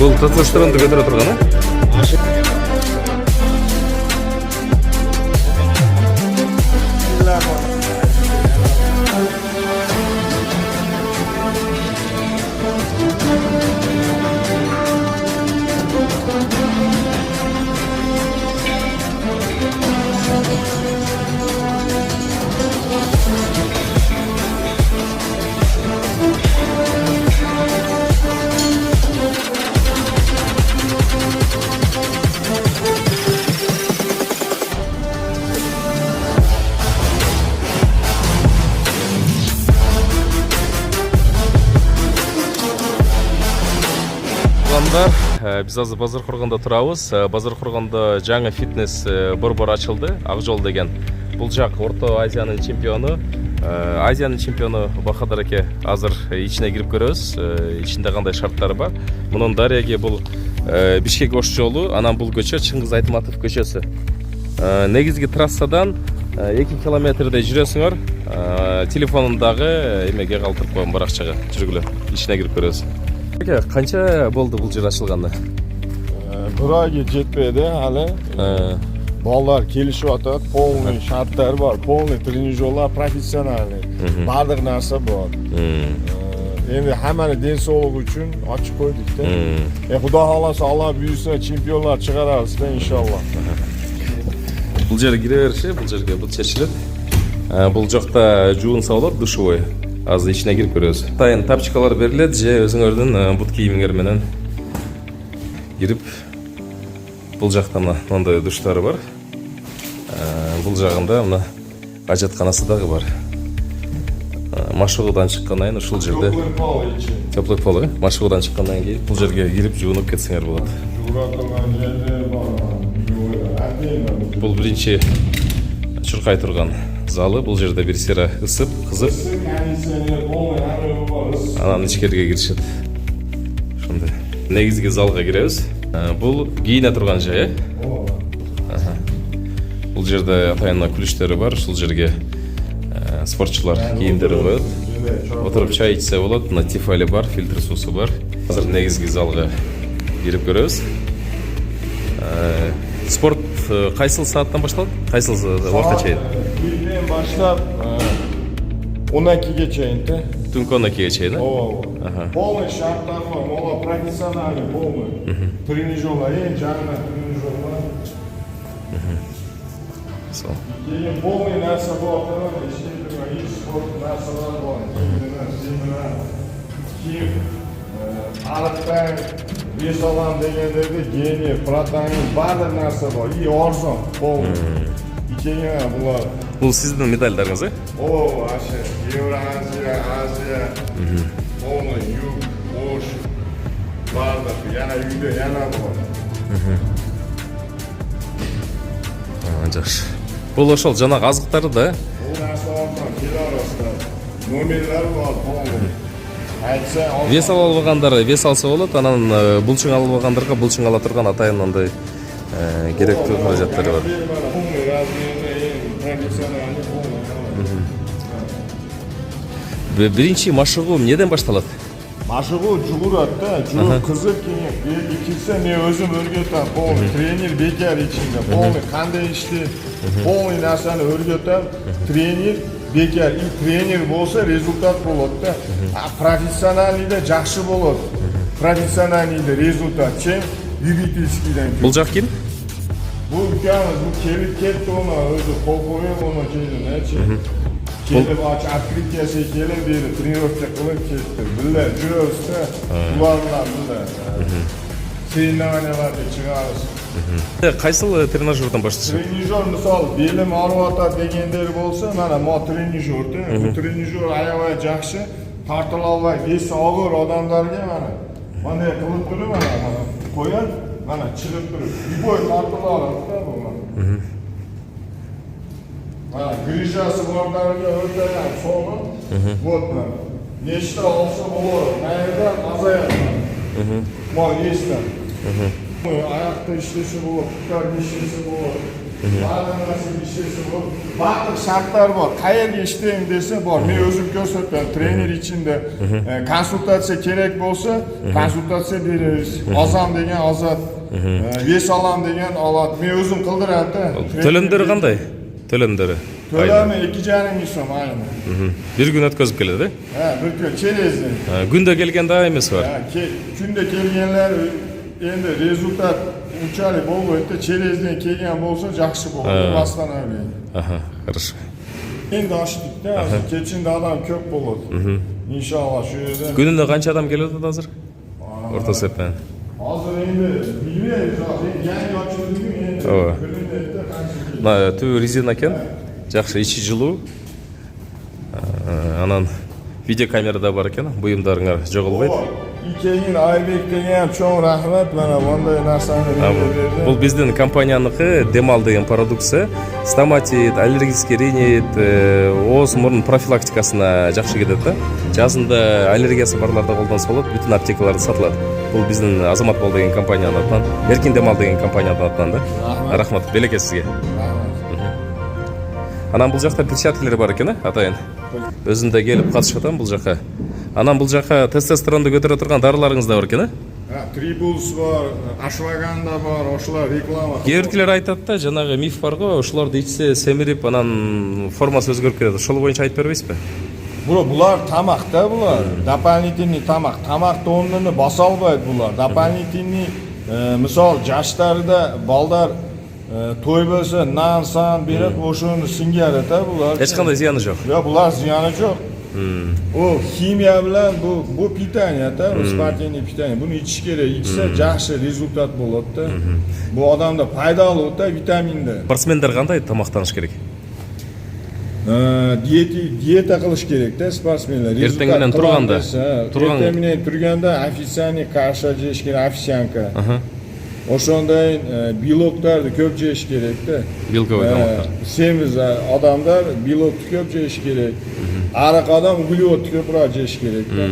Бұл тестостеронды көтере тұрғаны? Biz azı Bazar Qurg'onda turamiz. Bazar Qurg'onda жаңа фитнес борбор açıldı. Aqjol деген. Бұл жақ Орта Азияның чемпионы. Азияның чемпионы Бахадыр аке азыр içine кіріп көрөбүз. Içinde қандай шарттары бар. Мұның дареге бұл Бишкек Ош жолу, анан бұл көчө Чыңгыз Айтматов көчөсү. Негизги трассадан 2 километрдей жүрөсүңөр. Телефонундагы эмеге калтырып койгон баракчага жүргүлө. Içine кіріп көрөбүз. Қанша болды бұл жер ашылғанда? Bir ayga жетпеді hali. Балдар келишип атат, полный шарттар бар, полный тренажерлар, профессиональный. Бардык нарса бар. Endi hammani densoqligi uchun ochib qo'ydik-da. Xudo xolasa Alloh buyursa chempionlar chiqaramiz-da inshaalloh. Бұл жерге кире бериши, бұл жерге бұл чечилет. Бұл жакта жуун салат душевой. Аз içine кирип көрөбүз. Тайын тапчыкалар берилет, же өзүңөрдүн бут кийимиңер менен кирип. Бұл жакта мындай душтары бар. Бұл жагында мына ажатканасы дагы бар. Машыгуудан чыккандан кийин ушул жерде теплый пол, машыгуудан чыккандан кийин бул жерге кирип жуунуп кетсеңер болот. Бул биринчи чуркай турган залы. Бұл жерде бир сыра ысып, кызып, анан ичкерге киришет. Ошондой. Негизги залга киребиз. Бұл кийине турган жай. Бұл жерде атайын күлүштөрү бар. Ушул жерге спортчулар кийимдерин коет. Отуруп чай ичсе болот. Мына тефали бар, фильтр суусу бар. Азыр негизги залга кирип көрөбүз. Спорт кайсыл сааттан башталат? Кайсыл убакытка чейин? Birden başlap 12'ge çeyinti. Түнкү 12'ge чейин, Полный шарттар бар, мола профессиональный, полный. Тренажерлар, эң жаңы тренажерлар. Сол. Кейін полный нәрсе бар, ешкімдер спорт нәрселер бар. Кейін арықтан бес алам дегендерде гений, протаңыз барлық нәрсе бар. И арзан, полный. Бұлар. Бұл сіздің медальдарыңыз, Ашы, Евразия, Азия, полный юг, Ош, бардық, яна үйде, яна бар. Жақсы. Бұл ошол жанагы азыктары да? Бұл нәрселерден келе арасында номерлер бар, полный. Вес албагандар вес алса болот, анан булчуң албагандарға булчуң ала турган атайын андай керектүү каражаттары бар. Биринчи машыгуу эмнеден башталат? Машыгуу жугурат да, жугуп кызып кийин берди кирсе мен өзүм өргөтөм, полный тренер бекер ичинде, полный кандай иштейт, полный нерсени өргөтөм, тренер бекер, и тренер болсо результат болот да. Профессиональныйда жакшы болот. Профессиональныйда результат чем любительскийден. Бул жак ким? Бул укамыз, бул келип кетти оны өзү кол коюп оны келди, келип открытиясы келип бери тренировка кылып кетти. Билле жүрөбүз да, булардан билле. Соревнованияларга чыгабыз. Кайсыл тренажерден баштайсыз? Тренажер мисалы белим ооруп атат дегендер болсо, мана могу тренажер да. Бул тренажер аябай жакшы. Тартыла албай вес огур адамдарга мындай кылып туруп мана коёт, мана чыгып туруп, любой тартыла алат да бул. Грижасы бардарға өртәген соны, вот, нешті алса болар, мәйірден азаяқтан, мал естен. Аяқты іштесі болар, құттар нешесі болар, Ba'zi narsa ishlasa bu vaqt shartlar bor. Qayerga ishlayman desa bor. Men o'zim ko'rsataman. Trener ichida konsultatsiya kerak bo'lsa, konsultatsiya beramiz. Ozam degan ozat, ves olam degan olat. Men o'zim qildiraman-da. To'limlari qanday? To'limlari. To'lami 2,5 so'm ayni. Bir kun o'tkazib keladi. Ha, bir kun chelezi. Kunda kelganda emasi bor. Ha, kunda kelganlar endi rezultat unchalik bo'lmaydi. Chelezdan kelgan bo'lsa yaxshi bo'ladi. Masdan o'ylaydi. Aha, хорошо. Endi ochdik-da, kechinda odam ko'p bo'ladi. Inshaalloh shu yerda. Kunida qancha odam keladi hozir? O'rta hisobdan. Hozir endi bilmaymiz, yangi ochildi-ku endi. Kunida qancha. Mana tu rezina ekan. Жақсы, içi жылу. Анан видео камерада бар екен, бұйымдарыңар жоғалбайды. Икейін Айбек деген чоң рахмет, мана ондай нарсаны берді. Бұл біздің компанияныкы Демал деген продукция. Стоматит, аллергический ринит, оз мұрын профилактикасына жақсы кетеді. Жазында аллергиясы барларда қолданса болады, бүтін аптекаларда сатылады. Бұл біздің Азамат Бол деген компанияның атынан, Еркин Демал деген компанияның атынан да. Рахмат, белеке сізге. Анан бұл жақта перчаткалар бар екен, атайын. Өзінде келіп қатысып жатам бұл жаққа. Анан бұл жаққа тестостеронды көтере тұрған дарыларыңыз да бар екен? Трибулс бар, ашваганда бар, ошолар реклама. Кейбіреулер айтады да, жаңағы миф бар ғой, ошоларды ичсе семирип, анан формасы өзгөрүп кетеді. Ошол боюнча айтып бербейсиз бе? Булар тамак да булар. Дополнительный тамак. Тамак тоннаны баса албайт булар. Дополнительный, мисал, жаштарда балдар той болса нан сан берет, ошону сиңгерет да булар. Эч кандай зыяны жок. Жок, булар зыяны жок. O химия bilan bu питание да, спортивный питание. Буну ичиш керек. Ичсе жакшы результат болот да. Бу адамда пайдалуу да, витаминде. Спортсмендер кандай тамактаныш керек? Диета кылыш керек да спортсмендер. Эртең менен турганда. Эртең менен турганда официальный каша жеш керек, овсянка. Ошондой белоктарды көп жеш керек да. Белковый тамактар. Семиз адамдар белокты көп жеш керек. Арак адам углеводты көбүрөөк жеш керек да.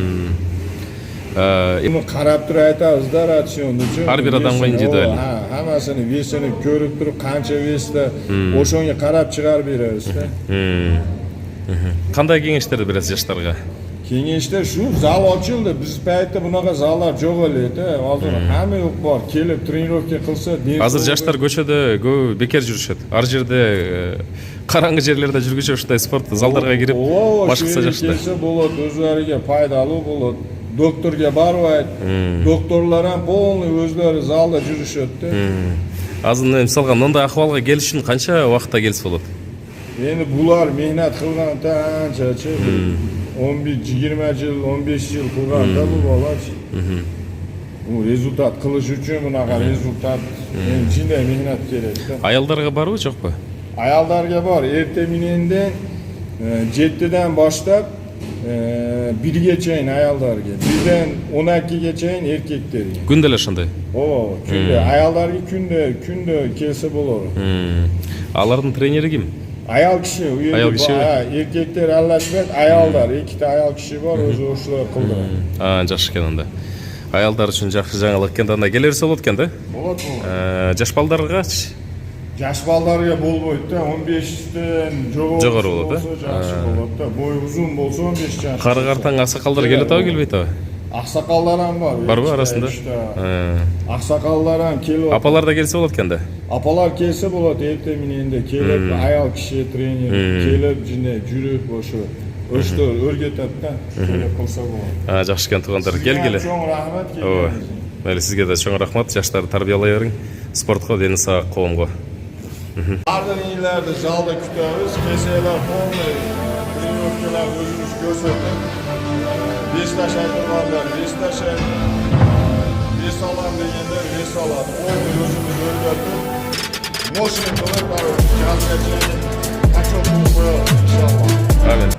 Эми карап туруп айтабыз да рационду. Ар бир адамга индивидуаль. Хаммасынын весini көрүп туруп, канча весте ошону карап чыгарып беребиз да. Кандай кеңештерди бересиз жаштарга? Кеңеште şu зал açıldı. Biz paytda bunaqa zallar жок эле да. Азыр хамма yok бар. Келип тренировка кылса, азыр жаштар көчөдө көп бекер жүрүшөт. Ар жерде караңгы жерлерде жүргүчө ушундай спорт залдарга кирип башкысы жакшы. Келсе болот, өзлөрүгө пайдалуу болот. Докторго барбайт. Докторлор ham полный өзлөрү залда жүрүшөт да. Азыр мисалга мындай акыбалга келиш үчүн канча убакытта келсе болот? Эми булар мехнат кылган канчачы 11-20 жыл, 15 жыл кылган да бул балач. Bu результат кылыш үчүн мынага результат чындап мехнат керек да. Аялдарга барбы, жокпу? Аялдарга бар. Эртең мененден 7-ден баштап 1-ге чейин аялдарга, 1-ден 12-ге чейин эркектерге. Күндө эле ошондой. Күндө аялдарга күндө келсе болот. Алардын тренери ким? Ayal kişi, erkekler anlaşmak, ayallar, iki tane ayal kişi var, özü ошолор кылдырат. Жакшы экен анда. Аялдар үчүн жакшы жаңылык экен, анда келерсе болот экен да? Болот. Жаш балдаргачы? Жаш балдарга болбойт да, 15тен жогору болсо жакшы болот да. Бою узун болсо 15 жаш. Кары картаң аксакалдар келет абы, келбейт абы? Аксакалдар ham бар. Барбы арасында? Аксакалдар ham келип. Апалар да келсе болот экен да? Апалар келсе болот, эртең мененде келип, аял киши тренер келип, жине жүрүп ошо өстөр өргөтөт да, келип кылса болот. Жакшы экен туугандар, келгиле. Чоң рахмат келгениңизге. Мейли, сизге да чоң рахмат, жаштарды тарбиялай бериң, спортко, дени сак, коомго. Ardın illerde zalda kütüyoruz. Keseler, polny, trenirovkalar özümüz gösterdik. Beşiktaş aytırmanlar, Beşiktaş'a beş alan degenler, beş alan. Polny özümüz öğrettik. Moşin kılıp, yazgacha kaçok koyalım inşallah. Amin.